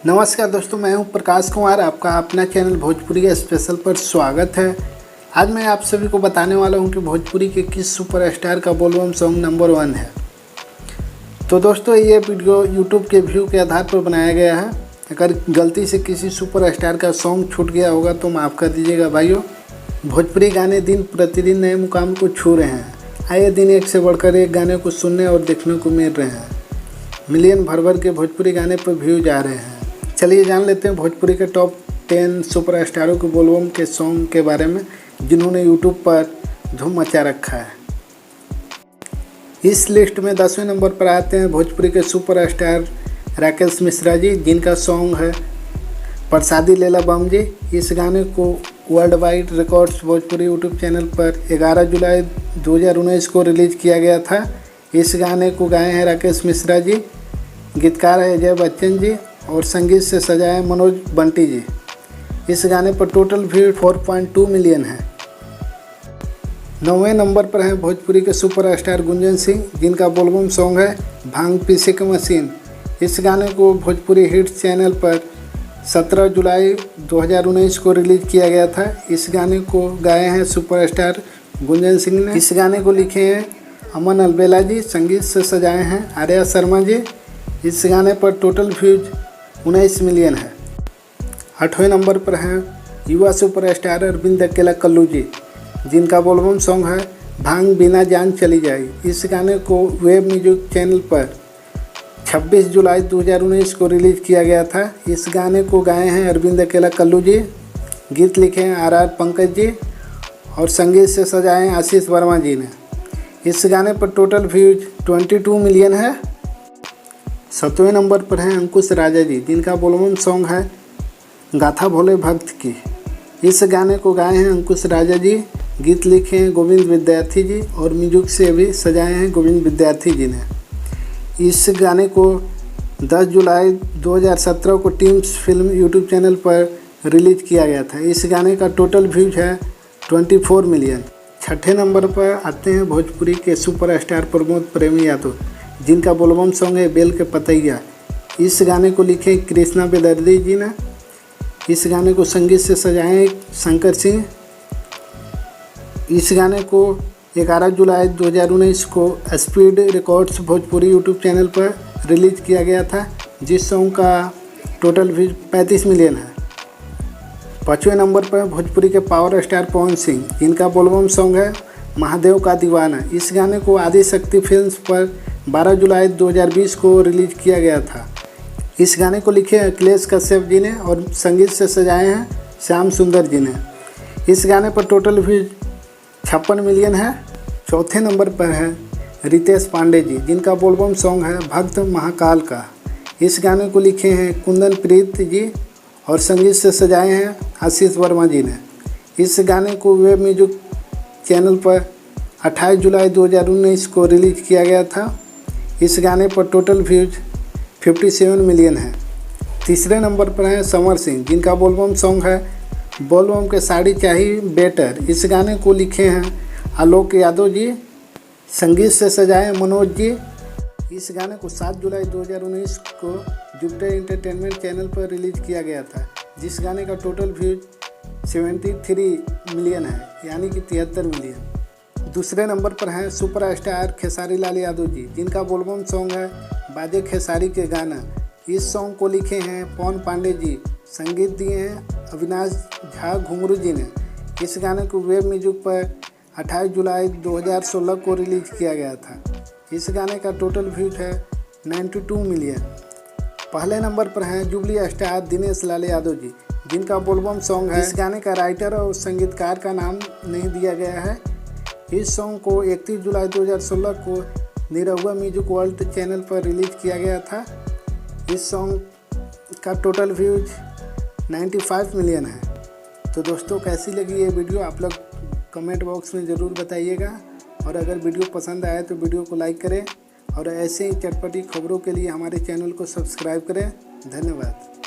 नमस्कार दोस्तों, मैं हूं प्रकाश कुमार। आपका अपना चैनल भोजपुरी स्पेशल पर स्वागत है। आज मैं आप सभी को बताने वाला हूं कि भोजपुरी के किस सुपरस्टार का बोलबम सॉन्ग नंबर 1 है। तो दोस्तों, ये वीडियो YouTube के व्यू के आधार पर बनाया गया है। अगर गलती से किसी सुपरस्टार का सॉन्ग छूट गया होगा तो माफ़ कर दीजिएगा भाइयों। भोजपुरी गाने दिन प्रतिदिन नए मुकाम को छू रहे हैं। आए दिन एक से बढ़कर एक गाने को सुनने और देखने को मिल रहे हैं। मिलियन भर के भोजपुरी गाने पर व्यू जा रहे हैं। चलिए जान लेते हैं भोजपुरी के टॉप 10 सुपरस्टारों के बोलबम के सॉन्ग के बारे में, जिन्होंने यूट्यूब पर धूम मचा रखा है। इस लिस्ट में 10वें नंबर पर आते हैं भोजपुरी के सुपरस्टार राकेश मिश्रा जी, जिनका सॉन्ग है प्रसादी लेला बम जी। इस गाने को world wide records Bhojpuri YouTube channel पर 11 जुलाई 2019 को रिलीज़ किया गया था। इस गाने को गाए हैं राकेश मिश्रा जी, गीतकार है अजय बच्चन जी और संगीत से सजाए मनोज बंटी जी। इस गाने पर टोटल व्यू 4.2 मिलियन है। 9वें नंबर पर है भोजपुरी के सुपरस्टार गुंजन सिंह, जिनका बोलबम सॉन्ग है भांग पीसे की मशीन। इस गाने को भोजपुरी हिट्स चैनल पर 17 जुलाई 2019 को रिलीज़ किया गया था। इस गाने को गाए हैं सुपरस्टार गुंजन सिंह ने। इस गाने को लिखे हैं अमन अलबेला जी, संगीत से सजाए हैं आर्या शर्मा जी। इस गाने पर टोटल व्यूज 19 मिलियन है। 8वें नंबर पर हैं युवा सुपरस्टार अरविंद अकेला कल्लू जी, जिनका बोलबम सॉन्ग है भांग बिना जान चली जाए। इस गाने को वेब म्यूजिक चैनल पर 26 जुलाई 2019 को रिलीज़ किया गया था। इस गाने को गाए हैं अरविंद अकेला कल्लू जी, गीत लिखे हैं आर पंकज जी और संगीत से सजाए हैं आशीष वर्मा जी ने। इस गाने पर टोटल व्यूज 22 मिलियन है। 7वें नंबर पर हैं अंकुश राजा जी, जिनका बोलबम सॉन्ग है गाथा भोले भक्त की। इस गाने को गाए हैं अंकुश राजा जी, गीत लिखे हैं गोविंद विद्यार्थी जी और म्यूजिक से भी सजाए हैं गोविंद विद्यार्थी जी ने। इस गाने को 10 जुलाई 2017 को टीम्स फिल्म यूट्यूब चैनल पर रिलीज़ किया गया था। इस गाने का टोटल व्यूज है 24 मिलियन। 6ठे नंबर पर आते हैं भोजपुरी के सुपरस्टार प्रमोद प्रेमी यादव, जिनका बोलबम सॉन्ग है बेल के पतैया। इस गाने को लिखे कृष्णा बेदर्दी जी ने। इस गाने को संगीत से सजाए शंकर सिंह। इस गाने को 11 जुलाई 2019 को speed records Bhojpuri YouTube channel पर रिलीज़ किया गया था, जिस सॉन्ग का टोटल व्यूज 35 मिलियन है। 5वें नंबर पर भोजपुरी के पावर स्टार पवन सिंह, जिनका बोलबम सॉन्ग है महादेव का दीवाना। इस गाने को आदि शक्ति फिल्म्स पर 12 जुलाई 2020 को रिलीज़ किया गया था। इस गाने को लिखे अखिलेश कश्यप जी ने और संगीत से सजाए हैं श्याम सुंदर जी ने। इस गाने पर टोटल व्यूज 56 मिलियन है। 4थे नंबर पर है रितेश पांडे जी, जिनका बोलबम सॉन्ग है भक्त महाकाल का। इस गाने को लिखे हैं कुंदन प्रीत जी और संगीत से सजाए हैं आशीष वर्मा जी ने। इस गाने को वेब म्यूजिक चैनल पर 28 जुलाई 2019 को रिलीज़ किया गया था। इस गाने पर टोटल व्यूज 57 मिलियन है। 3रे नंबर पर हैं समर सिंह, जिनका बोलबम सॉन्ग है बोलबम के साड़ी चाहिए बेटर। इस गाने को लिखे हैं आलोक यादव जी, संगीत से सजाए मनोज जी। इस गाने को 7 जुलाई 2019 को जुपिटर एंटरटेनमेंट चैनल पर रिलीज़ किया गया था, जिस गाने का टोटल व्यूज 73 मिलियन है, यानी कि 73 मिलियन। 2रे नंबर पर हैं सुपरस्टार खेसारी लाल यादव जी, जिनका बोलबम सॉन्ग है बाजे खेसारी के गाना। इस सॉन्ग को लिखे हैं पवन पांडे जी, संगीत दिए हैं अविनाश झा घुंगरू जी ने। इस गाने को वेब म्यूजिक पर 28 जुलाई 2016 को रिलीज़ किया गया था। इस गाने का टोटल व्यूज है 92 मिलियन। पहले नंबर पर हैं जुबली स्टार दिनेश लाल यादव जी, जिनका बोलबम सॉन्ग है। इस गाने का राइटर और संगीतकार का नाम नहीं दिया गया है। इस सॉन्ग को 31 जुलाई 2016 को निरहुआ म्यूजिक वर्ल्ड चैनल पर रिलीज़ किया गया था। इस सॉन्ग का टोटल व्यूज 95 मिलियन है। तो दोस्तों, कैसी लगी ये वीडियो आप लोग कमेंट बॉक्स में ज़रूर बताइएगा, और अगर वीडियो पसंद आए तो वीडियो को लाइक करें और ऐसे ही चटपटी खबरों के लिए हमारे चैनल को सब्सक्राइब करें। धन्यवाद।